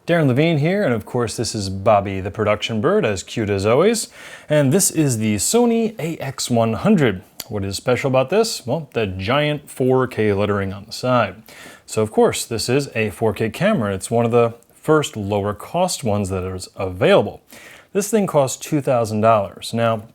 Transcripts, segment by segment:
Darren Levine here, and of course this is Bobby the production bird, as cute as always. And this is the Sony AX100. What is special about this? Well, the giant 4K lettering on the side. So of course, this is a 4K camera. It's one of the first lower cost ones that is available. This thing costs $2,000. Now,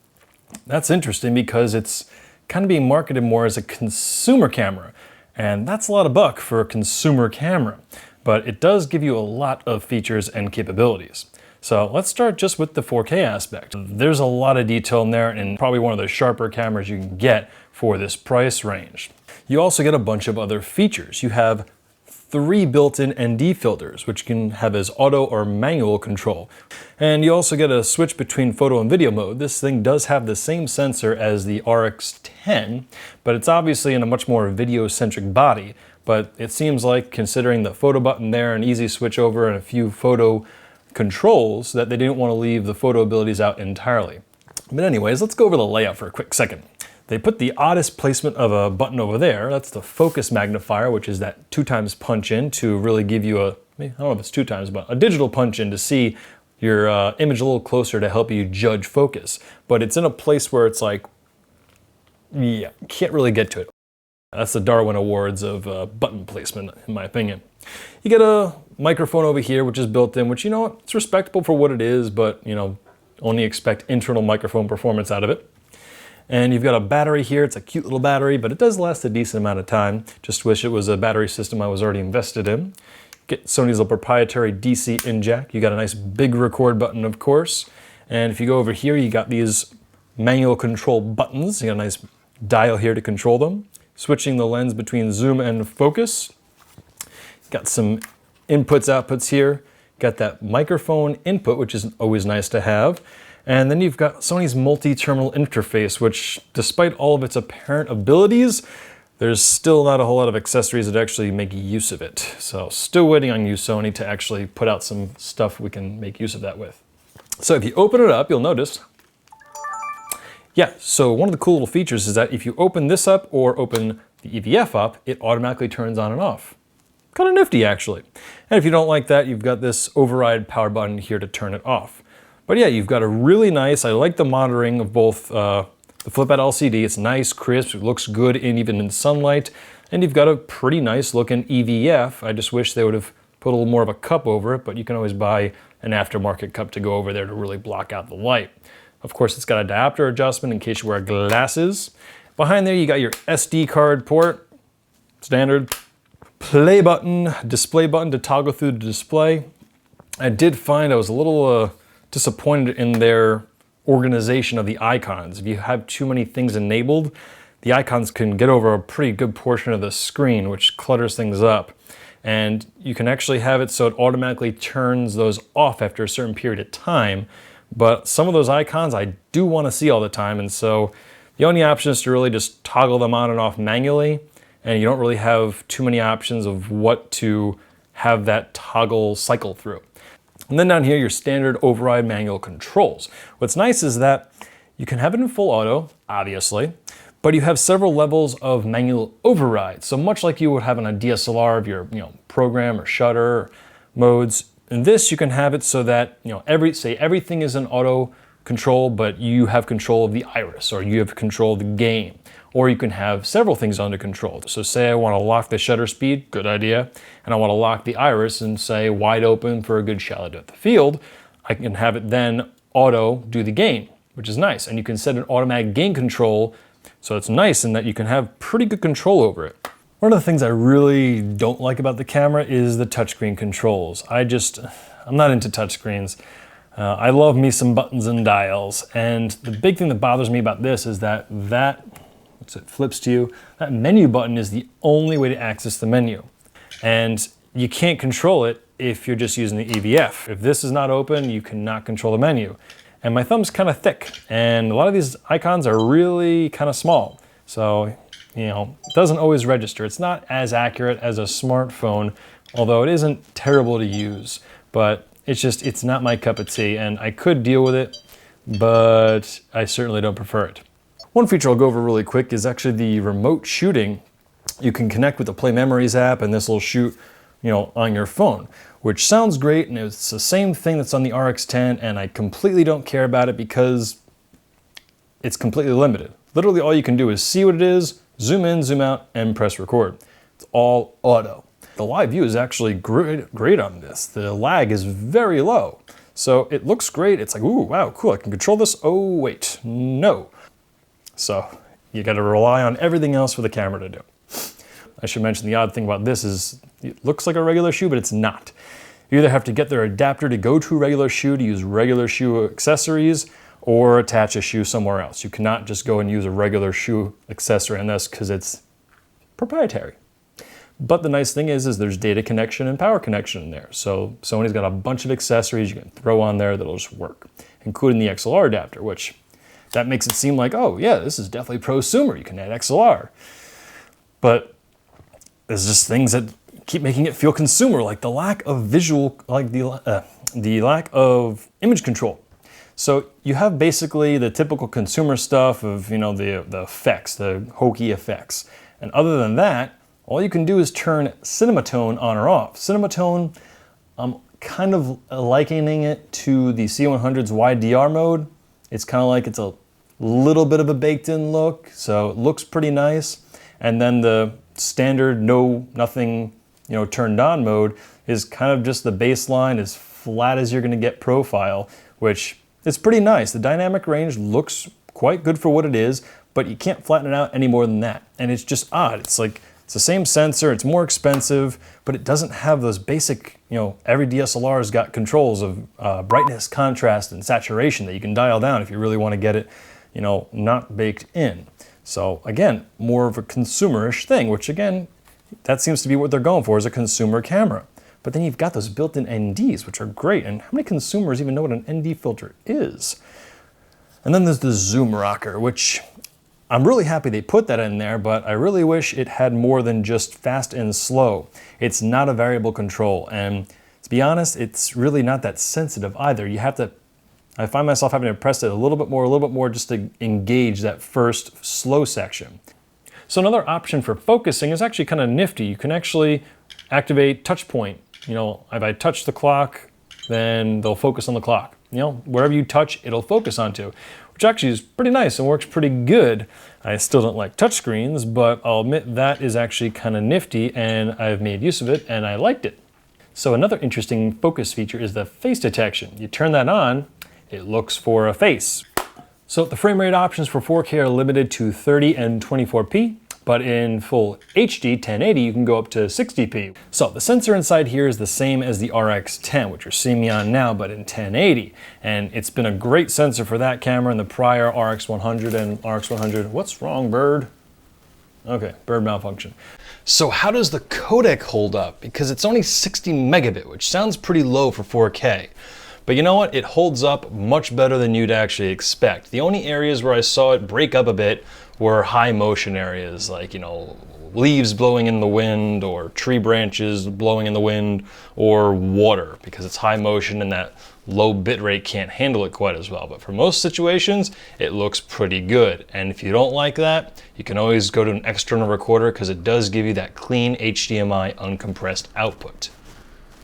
that's interesting because it's kind of being marketed more as a consumer camera. And that's a lot of buck for a consumer camera. But it does give you a lot of features and capabilities. So let's start just with the 4K aspect. There's a lot of detail in there and probably one of the sharper cameras you can get for this price range. You also get a bunch of other features. You have 3 built-in ND filters, which you can have as auto or manual control. And you also get a switch between photo and video mode. This thing does have the same sensor as the RX10, but it's obviously in a much more video-centric body. But it seems like, considering the photo button there, an easy switch over, and a few photo controls, that they didn't want to leave the photo abilities out entirely. But anyways, let's go over the layout for a quick second. They put the oddest placement of a button over there. That's the focus magnifier, which is that 2x punch in to really give you I don't know if it's 2x, but a digital punch in to see your image a little closer to help you judge focus. But it's in a place where it's like, yeah, can't really get to it. That's the Darwin Awards of button placement, in my opinion. You get a microphone over here, which is built in, which, you know what, it's respectable for what it is, but, you know, only expect internal microphone performance out of it. And you've got a battery here. It's a cute little battery, but it does last a decent amount of time. Just wish it was a battery system I was already invested in. Get Sony's little proprietary DC in jack. You got a nice big record button, of course. And if you go over here, you got these manual control buttons. You got a nice dial here to control them. Switching the lens between zoom and focus. Got some inputs, outputs here. Got that microphone input, which is always nice to have. And then you've got Sony's multi-terminal interface, which, despite all of its apparent abilities, there's still not a whole lot of accessories that actually make use of it. So still waiting on you, Sony, to actually put out some stuff we can make use of that with. So if you open it up, you'll notice, yeah, so one of the cool little features is that if you open this up or open the EVF up, it automatically turns on and off. Kind of nifty, actually. And if you don't like that, you've got this override power button here to turn it off. But yeah, you've got a really nice, I like the monitoring of both the flip-out LCD. It's nice, crisp, it looks good even in sunlight. And you've got a pretty nice looking EVF. I just wish they would have put a little more of a cup over it, but you can always buy an aftermarket cup to go over there to really block out the light. Of course, it's got a diopter adjustment in case you wear glasses. Behind there, you got your SD card port, standard. Play button, display button to toggle through the display. I did find I was a little disappointed in their organization of the icons. If you have too many things enabled, the icons can get over a pretty good portion of the screen, which clutters things up. And you can actually have it so it automatically turns those off after a certain period of time. But some of those icons I do want to see all the time, and so the only option is to really just toggle them on and off manually. And you don't really have too many options of what to have that toggle cycle through. And then down here, your standard override manual controls. What's nice is that you can have it in full auto, obviously, but you have several levels of manual override. So much like you would have on a DSLR of your program or shutter modes, in this you can have it so that say everything is in auto control, but you have control of the iris, or you have control of the game. Or you can have several things under control. So say I want to lock the shutter speed, good idea, and I want to lock the iris and say wide open for a good shallow depth of field, I can have it then auto do the gain, which is nice. And you can set an automatic gain control, so it's nice in that you can have pretty good control over it. One of the things I really don't like about the camera is the touchscreen controls. I'm not into touchscreens. I love me some buttons and dials, and the big thing that bothers me about this is that once it flips to you, that menu button is the only way to access the menu. And you can't control it if you're just using the EVF. If this is not open, you cannot control the menu. And my thumb's kind of thick, and a lot of these icons are really kind of small. So, it doesn't always register. It's not as accurate as a smartphone, although it isn't terrible to use. But it's not my cup of tea, and I could deal with it, but I certainly don't prefer it. One feature I'll go over really quick is actually the remote shooting. You can connect with the Play Memories app, and this will shoot on your phone, which sounds great, and it's the same thing that's on the RX10, and I completely don't care about it because it's completely limited. Literally all you can do is see what it is, zoom in, zoom out, and press record. It's all auto. The live view is actually great on this. The lag is very low. So it looks great. It's like, ooh, wow, cool, I can control this. Oh, wait, no. So you gotta rely on everything else for the camera to do. I should mention the odd thing about this is it looks like a regular shoe, but it's not. You either have to get their adapter to go to a regular shoe to use regular shoe accessories, or attach a shoe somewhere else. You cannot just go and use a regular shoe accessory on this because it's proprietary. But the nice thing is there's data connection and power connection in there. So Sony's got a bunch of accessories you can throw on there that'll just work, including the XLR adapter, which that makes it seem like, oh yeah, this is definitely prosumer. You can add XLR. But there's just things that keep making it feel consumer, like the lack of visual, like the lack of image control. So you have basically the typical consumer stuff of, the effects, the hokey effects. And other than that, all you can do is turn Cinematone on or off. Cinematone, I'm kind of likening it to the C100's YDR mode. It's kind of like it's a little bit of a baked-in look, so it looks pretty nice. And then the standard nothing, turned on mode is kind of just the baseline, as flat as you're going to get profile, which is pretty nice. The dynamic range looks quite good for what it is, but you can't flatten it out any more than that. And it's just odd. It's like, it's the same sensor, it's more expensive, but it doesn't have those basic, every DSLR's got controls of brightness, contrast, and saturation that you can dial down if you really want to get it, not baked in. So again, more of a consumerish thing, which again, that seems to be what they're going for, is a consumer camera. But then you've got those built-in NDs, which are great. And how many consumers even know what an ND filter is? And then there's the zoom rocker, which I'm really happy they put that in there, but I really wish it had more than just fast and slow. It's not a variable control. And to be honest, it's really not that sensitive either. I find myself having to press it a little bit more just to engage that first slow section. So another option for focusing is actually kind of nifty. You can actually activate touch point. If I touch the clock, then they'll focus on the clock. Wherever you touch, it'll focus onto, which actually is pretty nice and works pretty good. I still don't like touchscreens, but I'll admit that is actually kind of nifty, and I've made use of it and I liked it. So another interesting focus feature is the face detection. You turn that on, it looks for a face. So the frame rate options for 4K are limited to 30 and 24p. But in full HD 1080, you can go up to 60p. So the sensor inside here is the same as the RX10, which you're seeing me on now, but in 1080. And it's been a great sensor for that camera and the prior RX100 and RX100. What's wrong, bird? Okay, bird malfunction. So how does the codec hold up? Because it's only 60 megabit, which sounds pretty low for 4K. But you know what? It holds up much better than you'd actually expect. The only areas where I saw it break up a bit were high motion areas, like, leaves blowing in the wind, or tree branches blowing in the wind, or water, because it's high motion and that low bit rate can't handle it quite as well. But for most situations, it looks pretty good. And if you don't like that, you can always go to an external recorder, because it does give you that clean HDMI uncompressed output.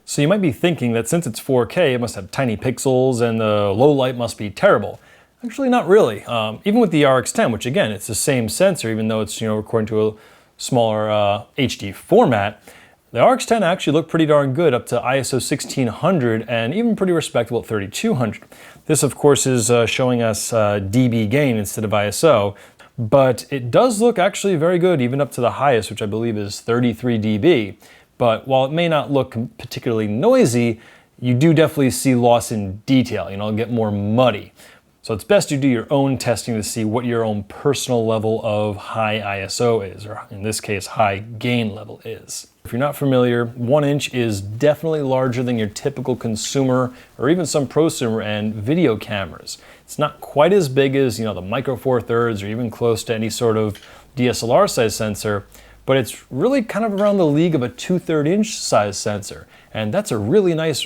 So you might be thinking that since it's 4K, it must have tiny pixels and the low light must be terrible. Actually, not really. Even with the RX10, which again, it's the same sensor, even though it's recording to a smaller HD format, the RX10 actually looked pretty darn good up to ISO 1600 and even pretty respectable at 3200. This, of course, is showing us dB gain instead of ISO, but it does look actually very good even up to the highest, which I believe is 33 dB. But while it may not look particularly noisy, you do definitely see loss in detail. It'll get more muddy. So it's best you do your own testing to see what your own personal level of high ISO is, or in this case, high gain level is. If you're not familiar, 1 inch is definitely larger than your typical consumer or even some prosumer and video cameras. It's not quite as big as, the Micro Four Thirds or even close to any sort of DSLR size sensor, but it's really kind of around the league of a 2/3 inch size sensor. And that's a really nice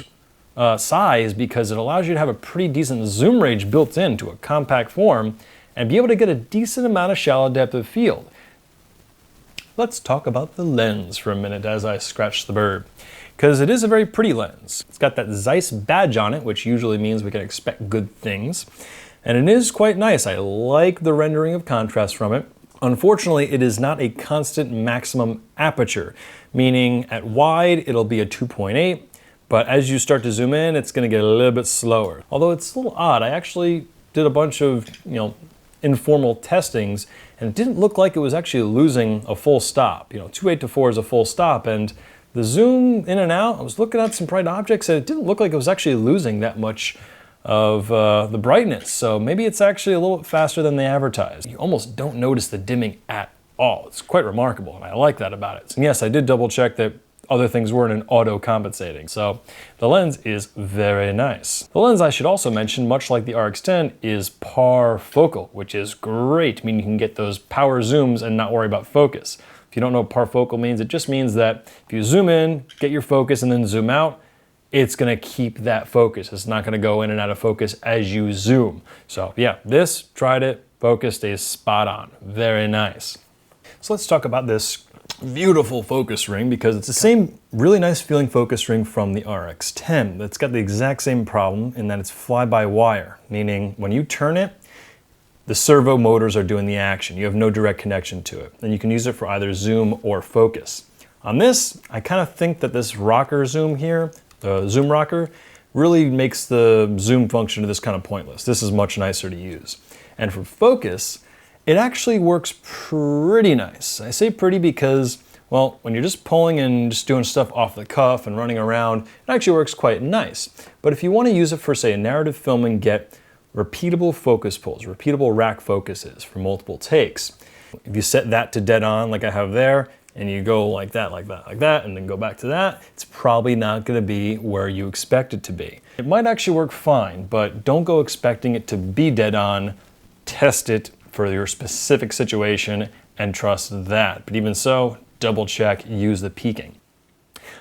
size, because it allows you to have a pretty decent zoom range built into a compact form and be able to get a decent amount of shallow depth of field. Let's talk about the lens for a minute as I scratch the bird, because it is a very pretty lens. It's got that Zeiss badge on it, which usually means we can expect good things. And it is quite nice. I like the rendering of contrast from it. Unfortunately, it is not a constant maximum aperture, meaning at wide, it'll be a 2.8, but as you start to zoom in, it's gonna get a little bit slower. Although it's a little odd, I actually did a bunch of, informal testings, and it didn't look like it was actually losing a full stop. 2.8 to 4 is a full stop, and the zoom in and out, I was looking at some bright objects, and it didn't look like it was actually losing that much of the brightness. So maybe it's actually a little bit faster than they advertised. You almost don't notice the dimming at all. It's quite remarkable, and I like that about it. And yes, I did double check that other things weren't in auto compensating. So the lens is very nice. The lens, I should also mention, much like the RX10, is parfocal, which is great, meaning you can get those power zooms and not worry about focus. If you don't know what parfocal means, it just means that if you zoom in, get your focus, and then zoom out, it's gonna keep that focus. It's not gonna go in and out of focus as you zoom. So yeah, this, tried it, focus stays spot on. Very nice. So let's talk about this beautiful focus ring, because it's the same really nice feeling focus ring from the RX10. It's got the exact same problem in that it's fly-by-wire, meaning when you turn it, the servo motors are doing the action. You have no direct connection to it, and you can use it for either zoom or focus. On this, I kind of think that this rocker zoom here, the zoom rocker, really makes the zoom function of this kind of pointless. This is much nicer to use. And for focus, it actually works pretty nice. I say pretty because, well, when you're just pulling and just doing stuff off the cuff and running around, it actually works quite nice. But if you want to use it for, say, a narrative film and get repeatable focus pulls, repeatable rack focuses for multiple takes, if you set that to dead on like I have there, and you go like that, like that, like that, and then go back to that, it's probably not gonna be where you expect it to be. It might actually work fine, but don't go expecting it to be dead on. Test it for your specific situation and trust that. But even so, double check, use the peaking.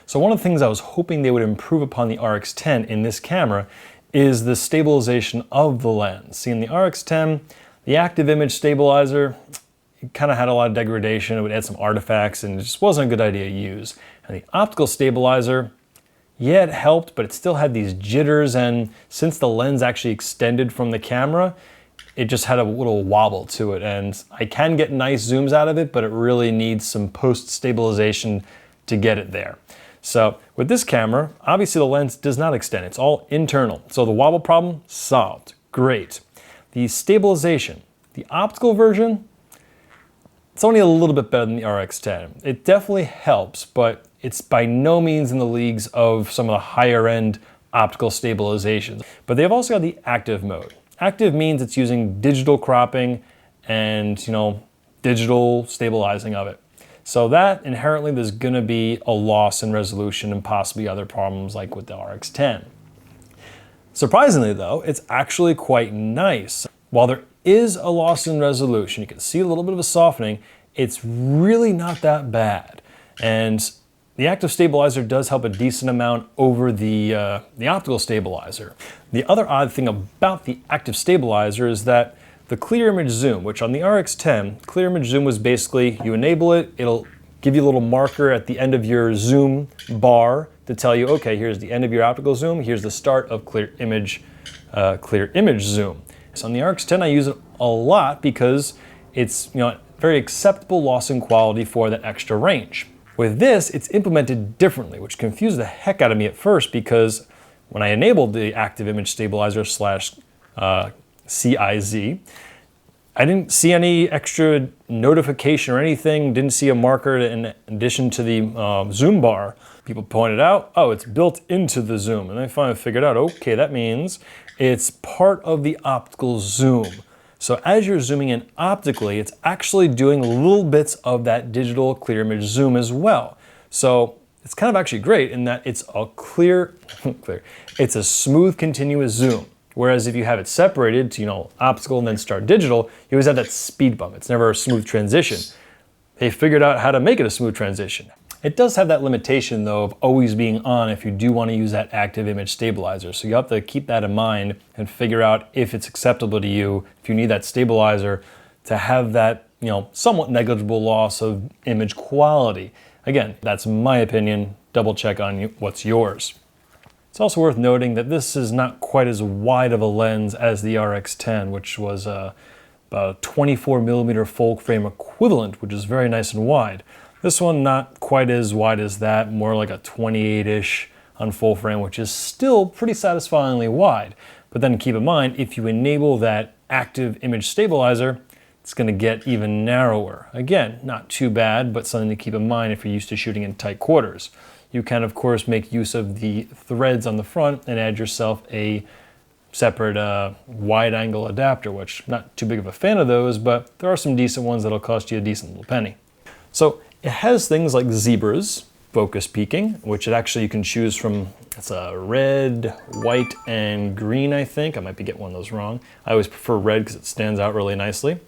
So one of the things I was hoping they would improve upon the RX10 in this camera is the stabilization of the lens. See, in the RX10, the active image stabilizer, it kind of had a lot of degradation. It would add some artifacts, and it just wasn't a good idea to use. And the optical stabilizer, yeah, it helped, but it still had these jitters, and since the lens actually extended from the camera, it just had a little wobble to it, and I can get nice zooms out of it, but it really needs some post-stabilization to get it there. So with this camera, obviously the lens does not extend. It's all internal. So the wobble problem, solved. Great. The stabilization, the optical version, it's only a little bit better than the RX10. It definitely helps, but it's by no means in the leagues of some of the higher end optical stabilizations. But they've also got the active mode. Active means it's using digital cropping and, digital stabilizing of it. So that inherently there's gonna be a loss in resolution and possibly other problems like with the RX10. Surprisingly though, it's actually quite nice. While there is a loss in resolution, you can see a little bit of a softening, it's really not that bad. And the active stabilizer does help a decent amount over the optical stabilizer. The other odd thing about the active stabilizer is that the clear image zoom, which on the RX10, clear image zoom was basically, you enable it, it'll give you a little marker at the end of your zoom bar to tell you, okay, here's the end of your optical zoom, here's the start of clear image zoom. So on the RX10, I use it a lot because it's very acceptable loss in quality for that extra range. With this, it's implemented differently, which confused the heck out of me at first because when I enabled the active image stabilizer / CIZ, I didn't see any extra notification or anything, didn't see a marker in addition to the zoom bar. People pointed out, oh, it's built into the zoom. And I finally figured out, okay, that means it's part of the optical zoom. So as you're zooming in optically, it's actually doing little bits of that digital clear image zoom as well. So it's kind of actually great in that it's a it's a smooth continuous zoom. Whereas if you have it separated to, optical and then start digital, you always have that speed bump. It's never a smooth transition. They figured out how to make it a smooth transition. It does have that limitation though of always being on if you do want to use that active image stabilizer. So you have to keep that in mind and figure out if it's acceptable to you, if you need that stabilizer to have that somewhat negligible loss of image quality. Again, that's my opinion. Double check on what's yours. It's also worth noting that this is not quite as wide of a lens as the RX10, which was about a 24mm full frame equivalent, which is very nice and wide. This one not quite as wide as that, more like a 28-ish on full frame, which is still pretty satisfyingly wide. But then keep in mind, if you enable that active image stabilizer, it's going to get even narrower. Again, not too bad, but something to keep in mind if you're used to shooting in tight quarters. You can, of course, make use of the threads on the front and add yourself a separate wide-angle adapter, which I'm not too big of a fan of those, but there are some decent ones that'll cost you a decent little penny. So it has things like zebras, focus peaking, which you can choose from. It's a red, white, and green, I think. I might be getting one of those wrong. I always prefer red because it stands out really nicely.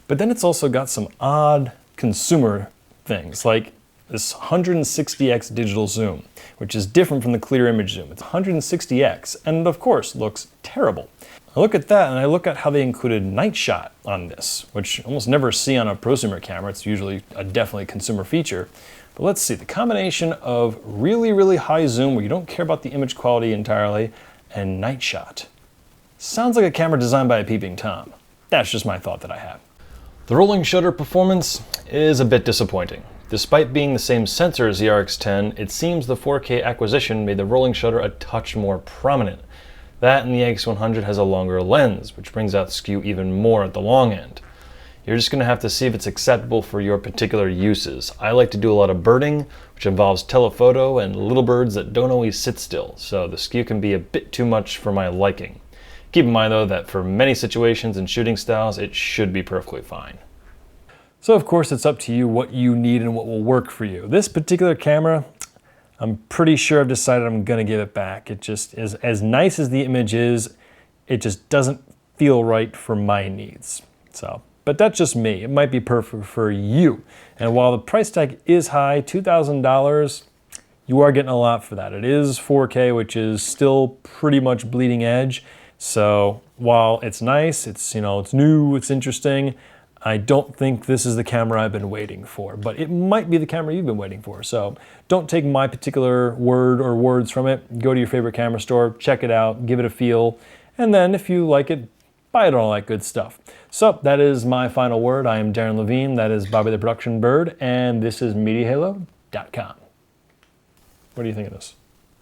But then it's also got some odd consumer things, like this 160x digital zoom, which is different from the clear image zoom. It's 160x, and of course looks terrible. I look at that and I look at how they included night shot on this, which you almost never see on a prosumer camera. It's usually a definitely consumer feature. But let's see, the combination of really, really high zoom where you don't care about the image quality entirely and night shot. Sounds like a camera designed by a peeping Tom. That's just my thought that I have. The rolling shutter performance is a bit disappointing. Despite being the same sensor as the RX10, it seems the 4K acquisition made the rolling shutter a touch more prominent. That and the AX100 has a longer lens, which brings out the skew even more at the long end. You're just going to have to see if it's acceptable for your particular uses. I like to do a lot of birding, which involves telephoto and little birds that don't always sit still, so the skew can be a bit too much for my liking. Keep in mind though that for many situations and shooting styles, it should be perfectly fine. So of course it's up to you what you need and what will work for you. This particular camera, I'm pretty sure I've decided I'm going to give it back. It just is, as nice as the image is, it just doesn't feel right for my needs. But that's just me. It might be perfect for you. And while the price tag is high, $2,000, you are getting a lot for that. It is 4K, which is still pretty much bleeding edge. So while it's nice, it's new, it's interesting, I don't think this is the camera I've been waiting for, but it might be the camera you've been waiting for. So don't take my particular word or words from it. Go to your favorite camera store, check it out, give it a feel, and then if you like it, buy it, all that good stuff. So that is my final word. I am Darren Levine, that is Bobby the Production Bird, and this is MediaHalo.com. What do you think of this?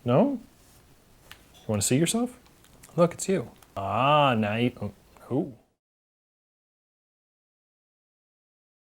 No? You want to see yourself? Look, it's you. Ah, now you... Oh.